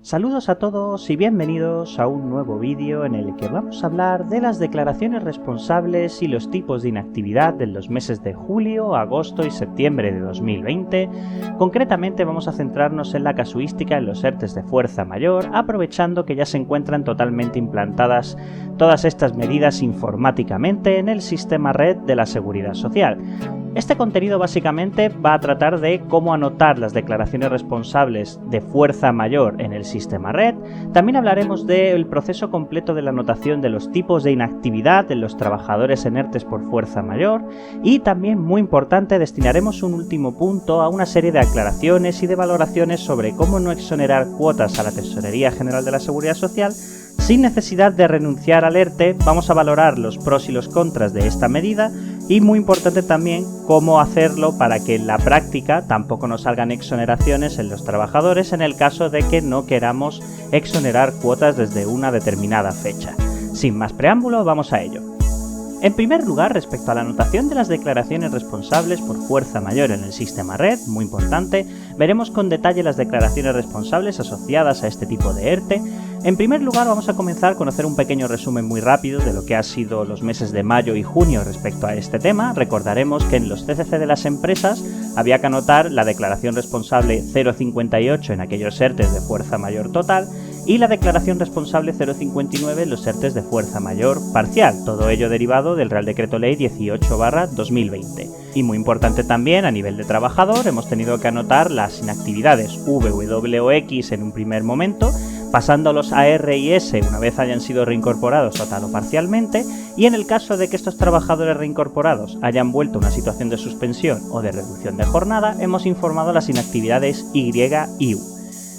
Saludos a todos y bienvenidos a un nuevo vídeo en el que vamos a hablar de las declaraciones responsables y los tipos de inactividad de los meses de julio, agosto y septiembre de 2020. Concretamente vamos a centrarnos en la casuística en los ERTEs de fuerza mayor, aprovechando que ya se encuentran totalmente implantadas todas estas medidas informáticamente en el sistema red de la Seguridad Social. Este contenido básicamente va a tratar de cómo anotar las declaraciones responsables de fuerza mayor en el sistema red. También hablaremos del proceso completo de la anotación de los tipos de inactividad de los trabajadores en ERTEs por fuerza mayor y también, muy importante, destinaremos un último punto a una serie de aclaraciones y de valoraciones sobre cómo no exonerar cuotas a la Tesorería General de la Seguridad Social sin necesidad de renunciar al ERTE. Vamos a valorar los pros y los contras de esta medida y, muy importante también, cómo hacerlo para que en la práctica tampoco nos salgan exoneraciones en los trabajadores en el caso de que no queramos exonerar cuotas desde una determinada fecha. Sin más preámbulo, vamos a ello. En primer lugar, respecto a la anotación de las declaraciones responsables por fuerza mayor en el sistema red, muy importante, veremos con detalle las declaraciones responsables asociadas a este tipo de ERTE. En primer lugar, vamos a comenzar con hacer un pequeño resumen muy rápido de lo que han sido los meses de mayo y junio respecto a este tema. Recordaremos que en los CCC de las empresas había que anotar la declaración responsable 058 en aquellos ERTEs de fuerza mayor total y la declaración responsable 059 en los ERTEs de fuerza mayor parcial, todo ello derivado del Real Decreto Ley 18/2020. Y muy importante también, a nivel de trabajador, hemos tenido que anotar las inactividades V, W o X en un primer momento, pasándolos a R y S una vez hayan sido reincorporados total o parcialmente, y en el caso de que estos trabajadores reincorporados hayan vuelto a una situación de suspensión o de reducción de jornada, hemos informado las inactividades Y y U.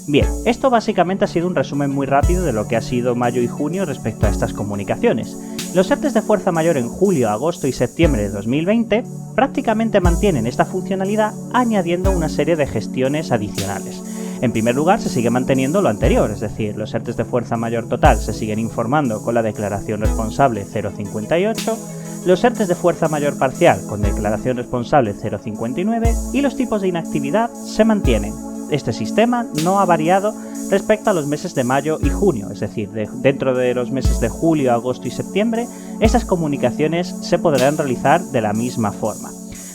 Bien, esto básicamente ha sido un resumen muy rápido de lo que ha sido mayo y junio respecto a estas comunicaciones. Los ERTEs de fuerza mayor en julio, agosto y septiembre de 2020 prácticamente mantienen esta funcionalidad añadiendo una serie de gestiones adicionales. En primer lugar, se sigue manteniendo lo anterior, es decir, los ERTEs de fuerza mayor total se siguen informando con la declaración responsable 058, los ERTEs de fuerza mayor parcial con declaración responsable 059 y los tipos de inactividad se mantienen. Este sistema no ha variado respecto a los meses de mayo y junio, es decir, dentro de los meses de julio, agosto y septiembre, esas comunicaciones se podrán realizar de la misma forma.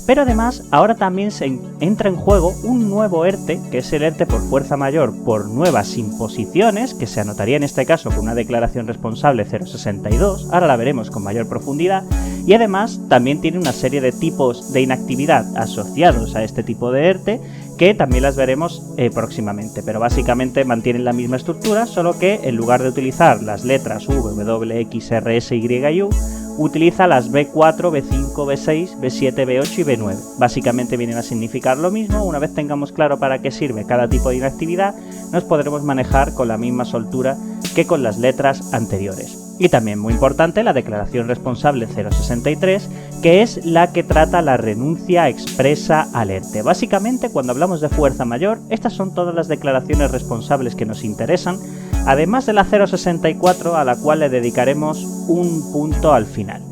Pero además, ahora también se entra en juego un nuevo ERTE, que es el ERTE por fuerza mayor por nuevas imposiciones, que se anotaría en este caso con una declaración responsable 062, ahora la veremos con mayor profundidad, y además también tiene una serie de tipos de inactividad asociados a este tipo de ERTE, que también las veremos próximamente, pero básicamente mantienen la misma estructura, solo que en lugar de utilizar las letras V, W, X, R, S, Y y U, utiliza las B4, B5, B6, B7, B8 y B9. Básicamente vienen a significar lo mismo. Una vez tengamos claro para qué sirve cada tipo de inactividad, nos podremos manejar con la misma soltura que con las letras anteriores. Y también, muy importante, la declaración responsable 063, que es la que trata la renuncia expresa al ERTE. Básicamente, cuando hablamos de fuerza mayor, estas son todas las declaraciones responsables que nos interesan, además de la 064, a la cual le dedicaremos un punto al final.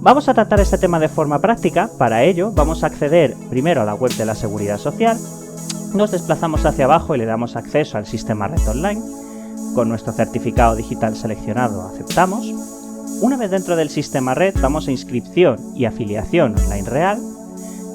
Vamos a tratar este tema de forma práctica. Para ello, vamos a acceder primero a la web de la Seguridad Social, nos desplazamos hacia abajo y le damos acceso al sistema red online. Con nuestro certificado digital seleccionado aceptamos. Una vez dentro del sistema red vamos a inscripción y afiliación online real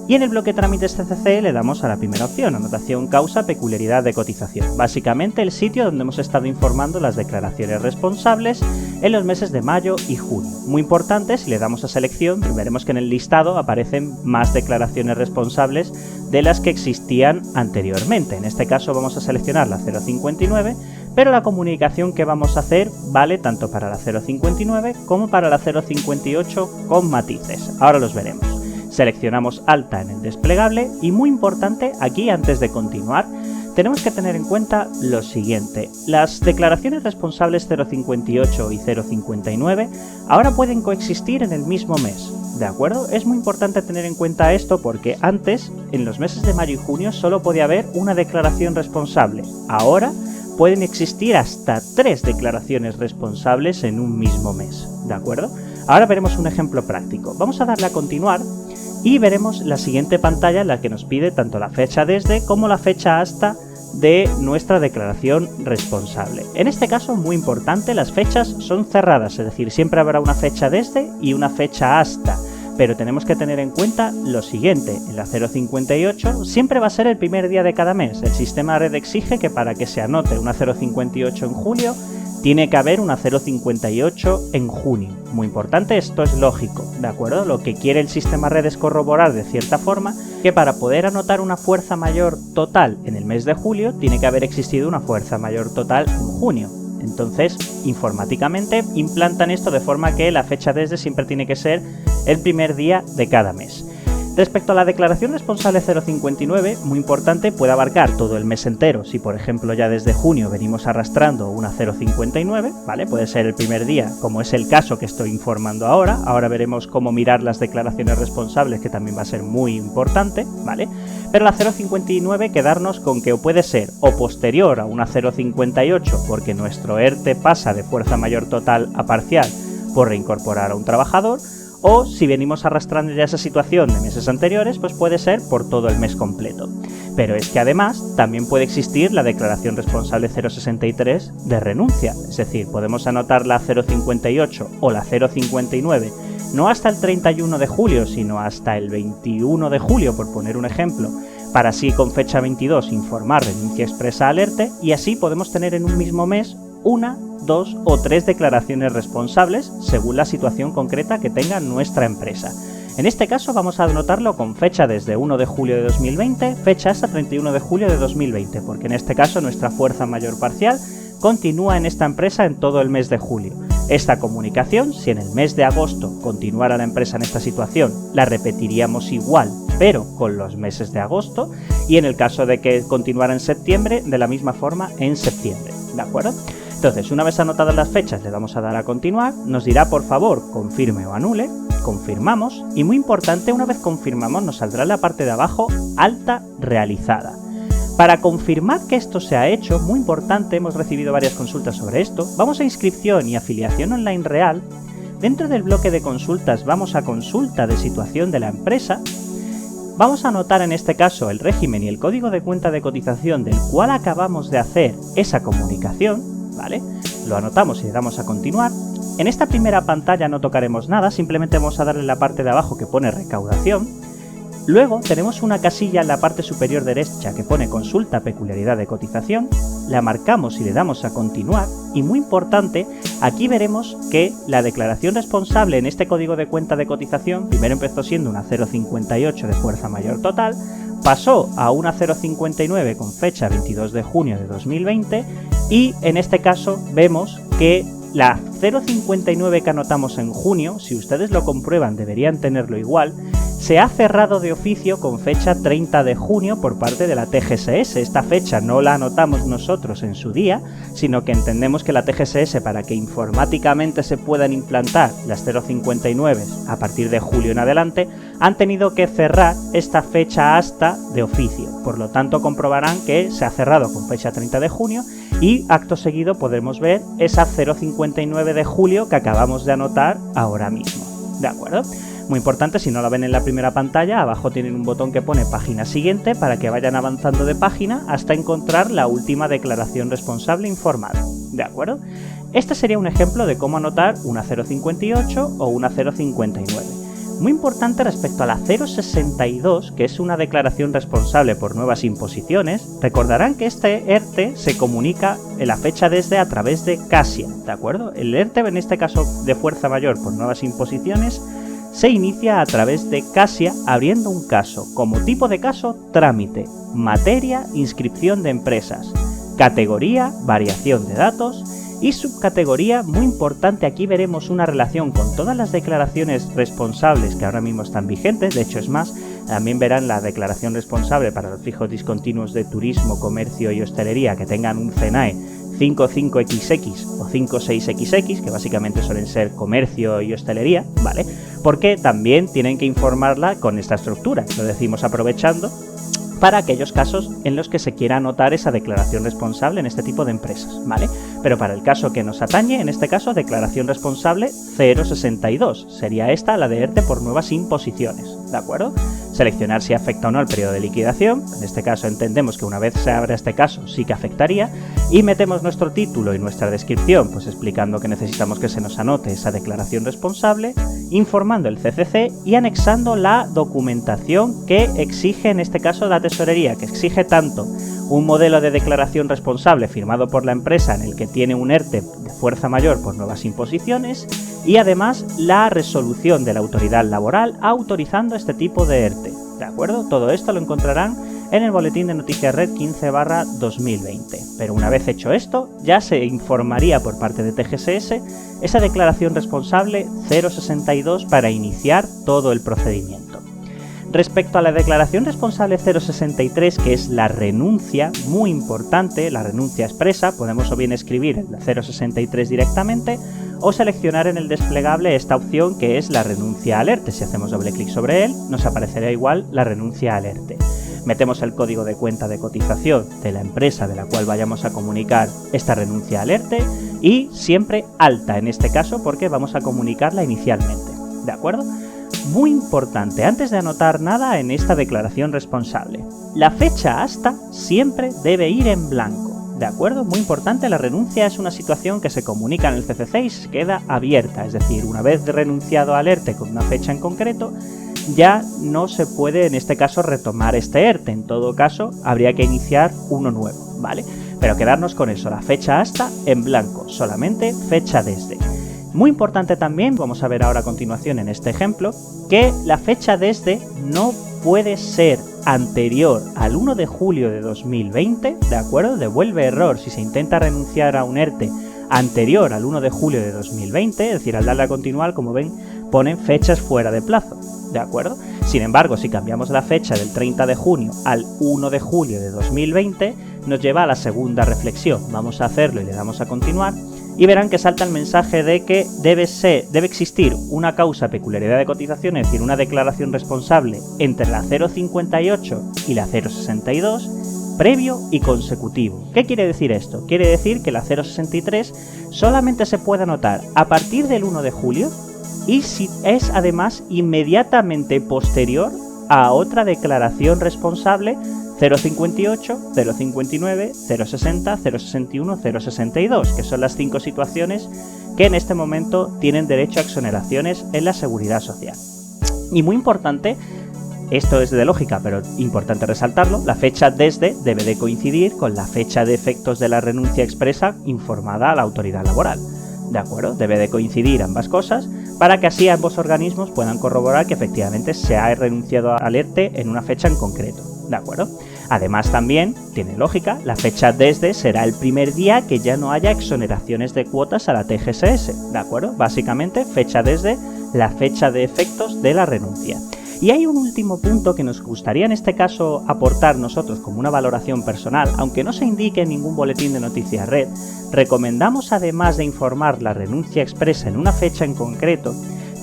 y en el bloque trámites CCC le damos a la primera opción, anotación causa peculiaridad de cotización. Básicamente el sitio donde hemos estado informando las declaraciones responsables en los meses de mayo y junio. Muy importante, si le damos a selección veremos que en el listado aparecen más declaraciones responsables de las que existían anteriormente. En este caso vamos a seleccionar la 059, pero la comunicación que vamos a hacer vale tanto para la 059 como para la 058 con matices. Ahora los veremos. Seleccionamos alta en el desplegable y, muy importante, aquí antes de continuar tenemos que tener en cuenta lo siguiente: las declaraciones responsables 058 y 059 ahora pueden coexistir en el mismo mes, ¿de acuerdo? Es muy importante tener en cuenta esto porque antes, en los meses de mayo y junio, solo podía haber una declaración responsable. Ahora pueden existir hasta 3 declaraciones responsables en un mismo mes, ¿de acuerdo? Ahora veremos un ejemplo práctico. Vamos a darle a continuar y veremos la siguiente pantalla en la que nos pide tanto la fecha desde como la fecha hasta de nuestra declaración responsable. En este caso, muy importante, las fechas son cerradas, es decir, siempre habrá una fecha desde y una fecha hasta. Pero tenemos que tener en cuenta lo siguiente: en la 058 siempre va a ser el primer día de cada mes. El sistema red exige que para que se anote una 058 en julio, tiene que haber una 058 en junio. Muy importante, esto es lógico, ¿de acuerdo? Lo que quiere el sistema red es corroborar de cierta forma que para poder anotar una fuerza mayor total en el mes de julio, tiene que haber existido una fuerza mayor total en junio. Entonces, informáticamente implantan esto de forma que la fecha desde siempre tiene que ser el primer día de cada mes. Respecto a la declaración responsable 059, muy importante, puede abarcar todo el mes entero. Si por ejemplo ya desde junio venimos arrastrando una 059, ¿vale? Puede ser el primer día, como es el caso que estoy informando ahora. Ahora veremos cómo mirar las declaraciones responsables, que también va a ser muy importante, ¿vale? Pero la 059, quedarnos con que puede ser o posterior a una 058, porque nuestro ERTE pasa de fuerza mayor total a parcial por reincorporar a un trabajador, o si venimos arrastrando ya esa situación de meses anteriores, pues puede ser por todo el mes completo. Pero es que además también puede existir la declaración responsable 063 de renuncia, es decir, podemos anotar la 058 o la 059 no hasta el 31 de julio, sino hasta el 21 de julio, por poner un ejemplo, para así con fecha 22 informar renuncia expresa al ERTE, y así podemos tener en un mismo mes una, 2 o 3 declaraciones responsables según la situación concreta que tenga nuestra empresa. En este caso vamos a anotarlo con fecha desde 1 de julio de 2020, fecha hasta 31 de julio de 2020, porque en este caso nuestra fuerza mayor parcial continúa en esta empresa en todo el mes de julio. Esta comunicación, si en el mes de agosto continuara la empresa en esta situación, la repetiríamos igual, pero con los meses de agosto, y en el caso de que continuara en septiembre, de la misma forma en septiembre, ¿de acuerdo? Entonces, una vez anotadas las fechas, le vamos a dar a continuar, nos dirá por favor confirme o anule, confirmamos, y muy importante, una vez confirmamos nos saldrá en la parte de abajo alta realizada. Para confirmar que esto se ha hecho, muy importante, hemos recibido varias consultas sobre esto, vamos a inscripción y afiliación online real. Dentro del bloque de consultas vamos a consulta de situación de la empresa. Vamos a anotar en este caso el régimen y el código de cuenta de cotización del cual acabamos de hacer esa comunicación, ¿vale? Lo anotamos y le damos a continuar. En esta primera pantalla no tocaremos nada, simplemente vamos a darle en la parte de abajo que pone recaudación. Luego tenemos una casilla en la parte superior derecha que pone consulta peculiaridad de cotización, la marcamos y le damos a continuar, y muy importante, aquí veremos que la declaración responsable en este código de cuenta de cotización primero empezó siendo una 058 de fuerza mayor total, pasó a una 059 con fecha 22 de junio de 2020 y en este caso vemos que la 059 que anotamos en junio, si ustedes lo comprueban deberían tenerlo igual, se ha cerrado de oficio con fecha 30 de junio por parte de la TGSS. Esta fecha no la anotamos nosotros en su día, sino que entendemos que la TGSS, para que informáticamente se puedan implantar las 059 a partir de julio en adelante, han tenido que cerrar esta fecha hasta de oficio. Por lo tanto, comprobarán que se ha cerrado con fecha 30 de junio y acto seguido podremos ver esa 059 de julio que acabamos de anotar ahora mismo. ¿De acuerdo? Muy importante, si no la ven en la primera pantalla, abajo tienen un botón que pone página siguiente para que vayan avanzando de página hasta encontrar la última declaración responsable informada. ¿De acuerdo? Este sería un ejemplo de cómo anotar una 058 o una 059. Muy importante respecto a la 062, que es una declaración responsable por nuevas imposiciones, recordarán que este ERTE se comunica en la fecha desde a través de Casia, ¿de acuerdo? El ERTE, en este caso de fuerza mayor por nuevas imposiciones, se inicia a través de Casia abriendo un caso. Como tipo de caso, trámite, materia, inscripción de empresas, categoría, variación de datos y subcategoría. Muy importante, aquí veremos una relación con todas las declaraciones responsables que ahora mismo están vigentes. De hecho, es más, también verán la declaración responsable para los fijos discontinuos de turismo, comercio y hostelería que tengan un CENAE 55XX o 56XX, que básicamente suelen ser comercio y hostelería, ¿vale? Porque también tienen que informarla con esta estructura, lo decimos aprovechando, para aquellos casos en los que se quiera anotar esa declaración responsable en este tipo de empresas, ¿vale? Pero para el caso que nos atañe, en este caso, declaración responsable 062, sería esta la de ERTE por nuevas imposiciones, ¿de acuerdo? seleccionar si afecta o no el periodo de liquidación, en este caso entendemos que una vez se abra este caso sí que afectaría, y metemos nuestro título y nuestra descripción, pues explicando que necesitamos que se nos anote esa declaración responsable, informando el CCC y anexando la documentación que exige en este caso la tesorería, que exige tanto un modelo de declaración responsable firmado por la empresa en el que tiene un ERTE de fuerza mayor por nuevas imposiciones y además la resolución de la autoridad laboral autorizando este tipo de ERTE. ¿De acuerdo? Todo esto lo encontrarán en el Boletín de Noticias Red 15/2020. Pero una vez hecho esto, ya se informaría por parte de TGSS esa declaración responsable 062 para iniciar todo el procedimiento. Respecto a la declaración responsable 063, que es la renuncia, muy importante, la renuncia expresa, podemos o bien escribir el 063 directamente o seleccionar en el desplegable esta opción que es la renuncia al ERTE. Si hacemos doble clic sobre él, nos aparecerá igual la renuncia al ERTE. Metemos el código de cuenta de cotización de la empresa de la cual vayamos a comunicar esta renuncia al ERTE y siempre alta en este caso porque vamos a comunicarla inicialmente. ¿De acuerdo? Muy importante, antes de anotar nada en esta declaración responsable, la fecha hasta siempre debe ir en blanco, ¿de acuerdo? Muy importante, la renuncia es una situación que se comunica en el CCC y se queda abierta, es decir, una vez renunciado al ERTE con una fecha en concreto, ya no se puede en este caso retomar este ERTE, en todo caso habría que iniciar uno nuevo, ¿vale? Pero quedarnos con eso, la fecha hasta en blanco, solamente fecha desde. Muy importante también, vamos a ver ahora a continuación en este ejemplo, que la fecha desde no puede ser anterior al 1 de julio de 2020, ¿de acuerdo? Devuelve error si se intenta renunciar a un ERTE anterior al 1 de julio de 2020, es decir, al darle a continuar, como ven, ponen fechas fuera de plazo, ¿de acuerdo? Sin embargo, si cambiamos la fecha del 30 de junio al 1 de julio de 2020, nos lleva a la segunda reflexión. Vamos a hacerlo y le damos a continuar. Y verán que salta el mensaje de que debe existir una causa peculiaridad de cotización, es decir, una declaración responsable entre la 058 y la 062, previo y consecutivo. ¿Qué quiere decir esto? Quiere decir que la 063 solamente se puede anotar a partir del 1 de julio y si es además inmediatamente posterior a otra declaración responsable 058, 059, 060, 061, 062, que son las 5 situaciones que en este momento tienen derecho a exoneraciones en la Seguridad Social. Y muy importante, esto es de lógica, pero importante resaltarlo, la fecha desde debe de coincidir con la fecha de efectos de la renuncia expresa informada a la autoridad laboral. ¿De acuerdo? Debe de coincidir ambas cosas para que así ambos organismos puedan corroborar que efectivamente se ha renunciado al ERTE en una fecha en concreto. ¿De acuerdo? Además también, tiene lógica, la fecha desde será el primer día que ya no haya exoneraciones de cuotas a la TGSS, ¿de acuerdo? Básicamente, fecha desde la fecha de efectos de la renuncia. Y hay un último punto que nos gustaría en este caso aportar nosotros como una valoración personal, aunque no se indique en ningún boletín de Noticias Red, recomendamos además de informar la renuncia expresa en una fecha en concreto,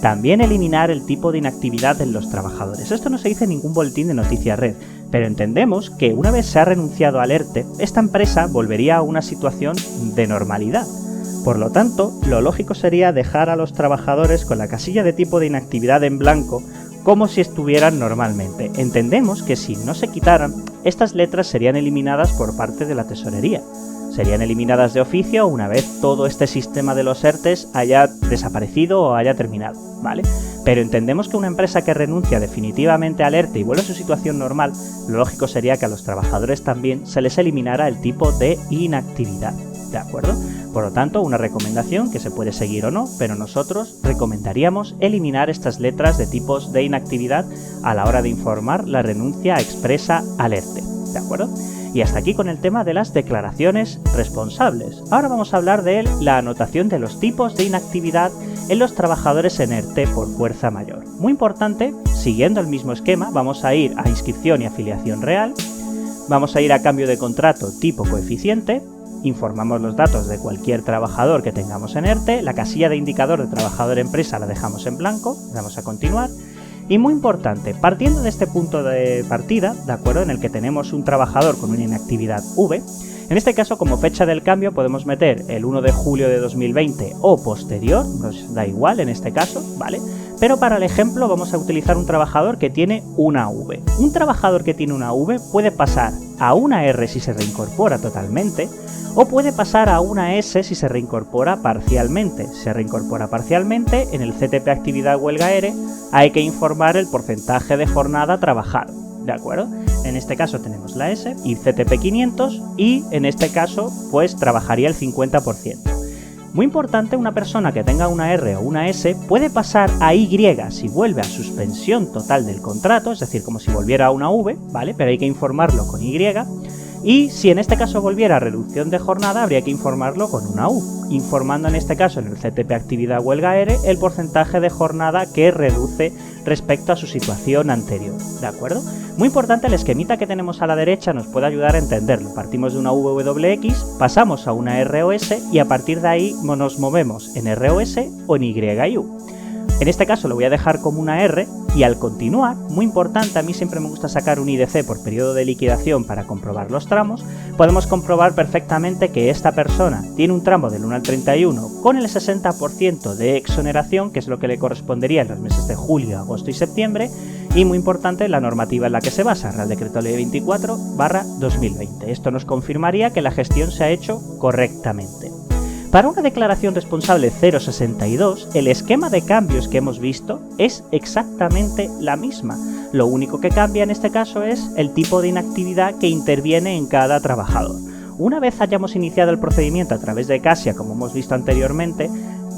también eliminar el tipo de inactividad en los trabajadores. Esto no se dice en ningún boletín de Noticias Red, pero entendemos que una vez se ha renunciado al ERTE, esta empresa volvería a una situación de normalidad. Por lo tanto, lo lógico sería dejar a los trabajadores con la casilla de tipo de inactividad en blanco como si estuvieran normalmente. Entendemos que si no se quitaran, estas letras serían eliminadas por parte de la tesorería. Serían eliminadas de oficio una vez todo este sistema de los ERTEs haya desaparecido o haya terminado, ¿vale? Pero entendemos que una empresa que renuncia definitivamente al ERTE y vuelve a su situación normal, lo lógico sería que a los trabajadores también se les eliminara el tipo de inactividad, ¿de acuerdo? Por lo tanto, una recomendación que se puede seguir o no, pero nosotros recomendaríamos eliminar estas letras de tipos de inactividad a la hora de informar la renuncia expresa al ERTE, ¿de acuerdo? Y hasta aquí con el tema de las declaraciones responsables. Ahora vamos a hablar de la anotación de los tipos de inactividad en los trabajadores en ERTE por fuerza mayor. Muy importante, siguiendo el mismo esquema, vamos a ir a inscripción y afiliación real, vamos a ir a cambio de contrato tipo coeficiente, informamos los datos de cualquier trabajador que tengamos en ERTE, la casilla de indicador de trabajador empresa la dejamos en blanco, damos a continuar. Y muy importante, partiendo de este punto de partida, ¿de acuerdo?, en el que tenemos un trabajador con una inactividad V, en este caso como fecha del cambio podemos meter el 1 de julio de 2020 o posterior, nos da igual en este caso, ¿vale? pero para el ejemplo vamos a utilizar un trabajador que tiene una V. Un trabajador que tiene una V puede pasar a una R si se reincorpora totalmente, o puede pasar a una S si se reincorpora parcialmente. Si se reincorpora parcialmente, en el CTP actividad huelga R hay que informar el porcentaje de jornada trabajado, ¿de acuerdo? En este caso tenemos la S y CTP 500 y en este caso pues trabajaría el 50%. Muy importante, una persona que tenga una R o una S puede pasar a Y si vuelve a suspensión total del contrato, es decir, como si volviera a una V, ¿vale? Pero hay que informarlo con Y. Y si en este caso volviera a reducción de jornada, habría que informarlo con una U, informando en este caso en el CTP actividad huelga R el porcentaje de jornada que reduce respecto a su situación anterior, ¿de acuerdo? Muy importante, el esquemita que tenemos a la derecha nos puede ayudar a entenderlo. Partimos de una VWX, pasamos a una ROS y a partir de ahí nos movemos en ROS o en Y y U. En este caso lo voy a dejar como una R y al continuar, muy importante, a mí siempre me gusta sacar un IDC por periodo de liquidación para comprobar los tramos, podemos comprobar perfectamente que esta persona tiene un tramo del 1 al 31 con el 60% de exoneración, que es lo que le correspondería en los meses de julio, agosto y septiembre, y muy importante la normativa en la que se basa, Real Decreto Ley 24/2020. Esto nos confirmaría que la gestión se ha hecho correctamente. Para una declaración responsable 062, el esquema de cambios que hemos visto es exactamente la misma. Lo único que cambia en este caso es el tipo de inactividad que interviene en cada trabajador. Una vez hayamos iniciado el procedimiento a través de CASIA, como hemos visto anteriormente,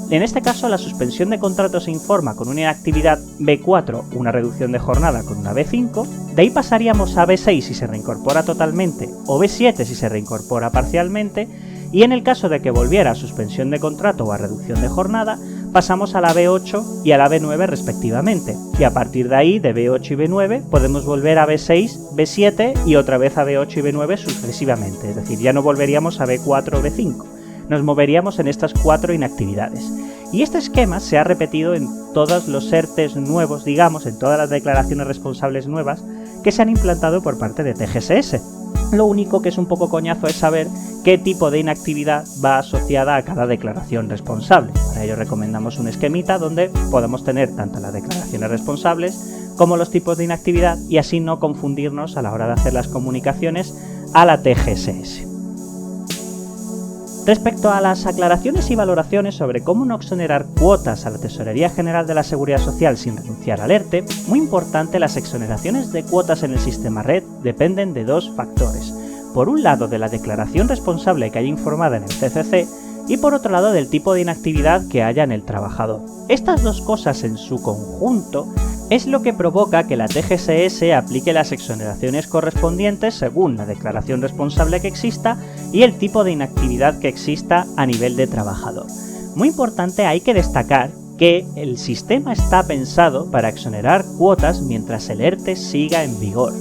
en este caso la suspensión de contrato se informa con una inactividad B4, una reducción de jornada con una B5, de ahí pasaríamos a B6 si se reincorpora totalmente o B7 si se reincorpora parcialmente, y en el caso de que volviera a suspensión de contrato o a reducción de jornada, pasamos a la B8 y a la B9 respectivamente, y a partir de ahí, de B8 y B9, podemos volver a B6, B7 y otra vez a B8 y B9 sucesivamente, es decir, ya no volveríamos a B4 o B5, nos moveríamos en estas 4 inactividades. Y este esquema se ha repetido en todos los ERTEs nuevos, digamos, en todas las declaraciones responsables nuevas que se han implantado por parte de TGSS. Lo único que es un poco coñazo es saber qué tipo de inactividad va asociada a cada declaración responsable. Para ello recomendamos un esquemita donde podemos tener tanto las declaraciones responsables como los tipos de inactividad y así no confundirnos a la hora de hacer las comunicaciones a la TGSS. Respecto a las aclaraciones y valoraciones sobre cómo no exonerar cuotas a la Tesorería General de la Seguridad Social sin renunciar al ERTE, muy importante, las exoneraciones de cuotas en el sistema red dependen de dos factores. Por un lado, de la declaración responsable que haya informada en el CCC y por otro lado, del tipo de inactividad que haya en el trabajador. Estas dos cosas en su conjunto es lo que provoca que la TGSS aplique las exoneraciones correspondientes según la declaración responsable que exista y el tipo de inactividad que exista a nivel de trabajador. Muy importante, hay que destacar que el sistema está pensado para exonerar cuotas mientras el ERTE siga en vigor.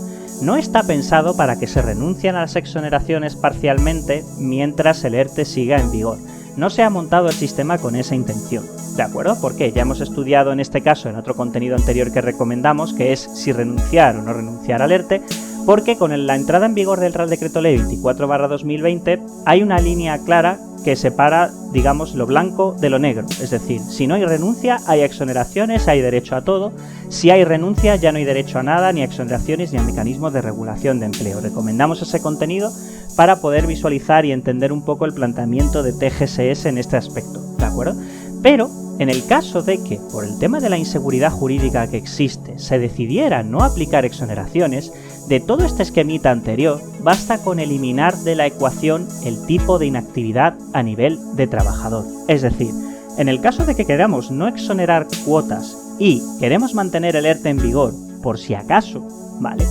No está pensado para que se renuncien a las exoneraciones parcialmente mientras el ERTE siga en vigor. No se ha montado el sistema con esa intención, ¿de acuerdo? Porque ya hemos estudiado en este caso en otro contenido anterior que recomendamos, que es si renunciar o no renunciar al ERTE, porque con la entrada en vigor del Real Decreto Ley 24/2020 hay una línea clara que separa, digamos, lo blanco de lo negro. Es decir, si no hay renuncia, hay exoneraciones, hay derecho a todo. Si hay renuncia, ya no hay derecho a nada, ni a exoneraciones, ni a mecanismos de regulación de empleo. Recomendamos ese contenido para poder visualizar y entender un poco el planteamiento de TGSS en este aspecto, ¿de acuerdo? Pero, en el caso de que, por el tema de la inseguridad jurídica que existe, se decidiera no aplicar exoneraciones, de todo este esquemita anterior, basta con eliminar de la ecuación el tipo de inactividad a nivel de trabajador. Es decir, en el caso de que queramos no exonerar cuotas y queremos mantener el ERTE en vigor por si acaso, ¿vale?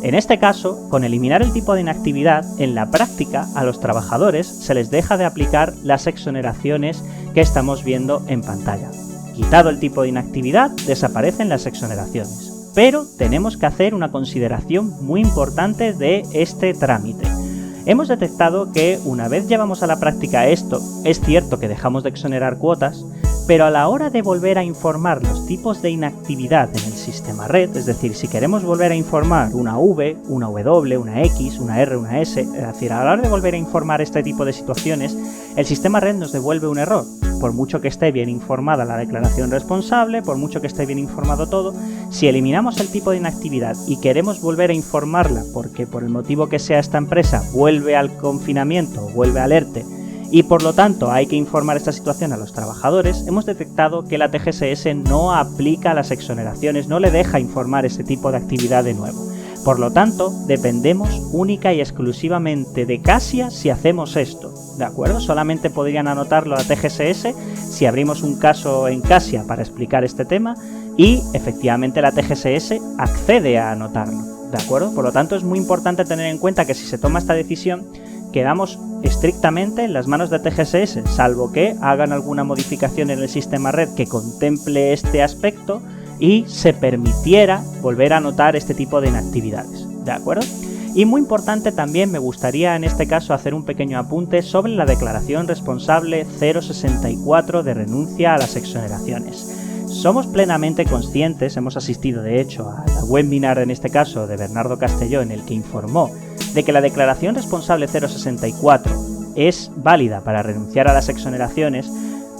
En este caso, con eliminar el tipo de inactividad, en la práctica a los trabajadores se les deja de aplicar las exoneraciones que estamos viendo en pantalla. Quitado el tipo de inactividad, desaparecen las exoneraciones. Pero tenemos que hacer una consideración muy importante de este trámite. Hemos detectado que una vez llevamos a la práctica esto, es cierto que dejamos de exonerar cuotas, pero a la hora de volver a informar los tipos de inactividad en el sistema red, es decir, si queremos volver a informar una V, una W, una X, una R, una S, es decir, a la hora de volver a informar este tipo de situaciones, el sistema red nos devuelve un error. por mucho que esté bien informada la declaración responsable, por mucho que esté bien informado todo, si eliminamos el tipo de inactividad y queremos volver a informarla porque por el motivo que sea esta empresa vuelve al confinamiento, vuelve al ERTE, y por lo tanto hay que informar esta situación a los trabajadores, hemos detectado que la TGSS no aplica a las exoneraciones, no le deja informar ese tipo de actividad de nuevo. Por lo tanto, dependemos única y exclusivamente de Casia si hacemos esto, ¿de acuerdo? Solamente podrían anotarlo a TGSS si abrimos un caso en Casia para explicar este tema y efectivamente la TGSS accede a anotarlo, ¿de acuerdo? Por lo tanto, es muy importante tener en cuenta que si se toma esta decisión, quedamos estrictamente en las manos de TGSS, salvo que hagan alguna modificación en el sistema red que contemple este aspecto y se permitiera volver a anotar este tipo de inactividades, ¿de acuerdo? Y muy importante también me gustaría en este caso hacer un pequeño apunte sobre la declaración responsable 064 de renuncia a las exoneraciones. Somos plenamente conscientes, hemos asistido de hecho al webinar en este caso de Bernardo Castelló en el que informó de que la declaración responsable 064 es válida para renunciar a las exoneraciones,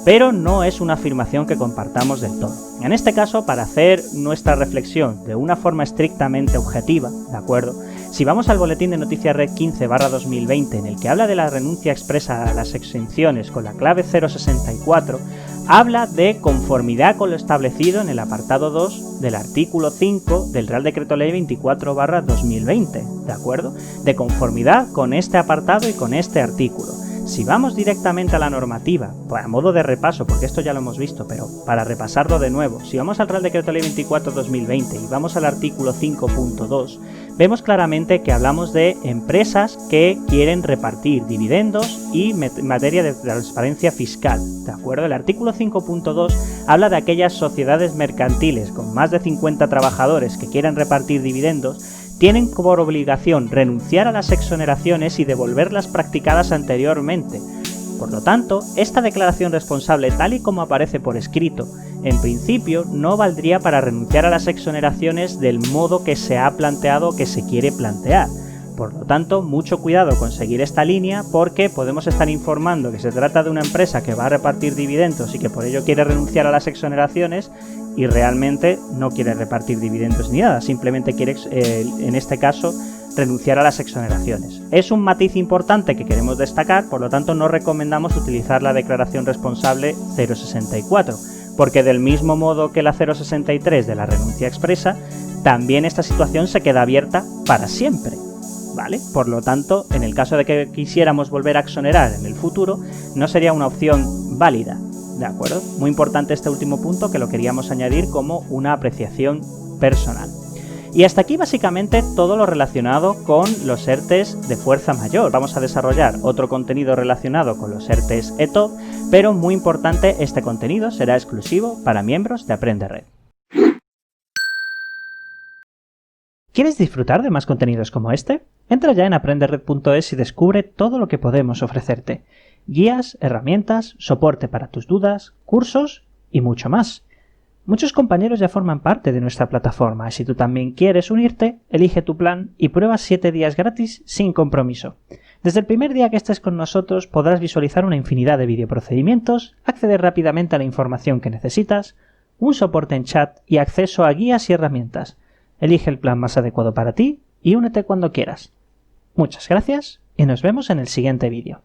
pero no es una afirmación que compartamos del todo. En este caso, para hacer nuestra reflexión de una forma estrictamente objetiva, ¿de acuerdo? Si vamos al boletín de noticias red 15/2020 en el que habla de la renuncia expresa a las exenciones con la clave 064, habla de conformidad con lo establecido en el apartado 2 del artículo 5 del Real Decreto Ley 24/2020, ¿de acuerdo? De conformidad con este apartado y con este artículo. Si vamos directamente a la normativa, a modo de repaso, porque esto ya lo hemos visto, pero para repasarlo de nuevo, si vamos al Real Decreto Ley 24/2020 y vamos al artículo 5.2, vemos claramente que hablamos de empresas que quieren repartir dividendos y materia de transparencia fiscal, ¿de acuerdo? El artículo 5.2 habla de aquellas sociedades mercantiles con más de 50 trabajadores que quieren repartir dividendos, tienen por obligación renunciar a las exoneraciones y devolver las practicadas anteriormente. Por lo tanto, esta declaración responsable, tal y como aparece por escrito, en principio no valdría para renunciar a las exoneraciones del modo que se ha planteado o que se quiere plantear. Por lo tanto, mucho cuidado con seguir esta línea porque podemos estar informando que se trata de una empresa que va a repartir dividendos y que por ello quiere renunciar a las exoneraciones y realmente no quiere repartir dividendos ni nada, simplemente quiere, en este caso, renunciar a las exoneraciones. Es un matiz importante que queremos destacar, por lo tanto no recomendamos utilizar la declaración responsable 064, porque del mismo modo que la 063 de la renuncia expresa, también esta situación se queda abierta para siempre, ¿vale? Por lo tanto, en el caso de que quisiéramos volver a exonerar en el futuro, no sería una opción válida, ¿de acuerdo? Muy importante este último punto que lo queríamos añadir como una apreciación personal. Y hasta aquí básicamente todo lo relacionado con los ERTEs de fuerza mayor. Vamos a desarrollar otro contenido relacionado con los ERTEs ETOP, pero muy importante, este contenido será exclusivo para miembros de Aprende Red. ¿Quieres disfrutar de más contenidos como este? Entra ya en aprenderred.es y descubre todo lo que podemos ofrecerte. Guías, herramientas, soporte para tus dudas, cursos y mucho más. Muchos compañeros ya forman parte de nuestra plataforma y si tú también quieres unirte, elige tu plan y prueba 7 días gratis sin compromiso. Desde el primer día que estés con nosotros podrás visualizar una infinidad de videoprocedimientos, acceder rápidamente a la información que necesitas, un soporte en chat y acceso a guías y herramientas. Elige el plan más adecuado para ti y únete cuando quieras. Muchas gracias y nos vemos en el siguiente vídeo.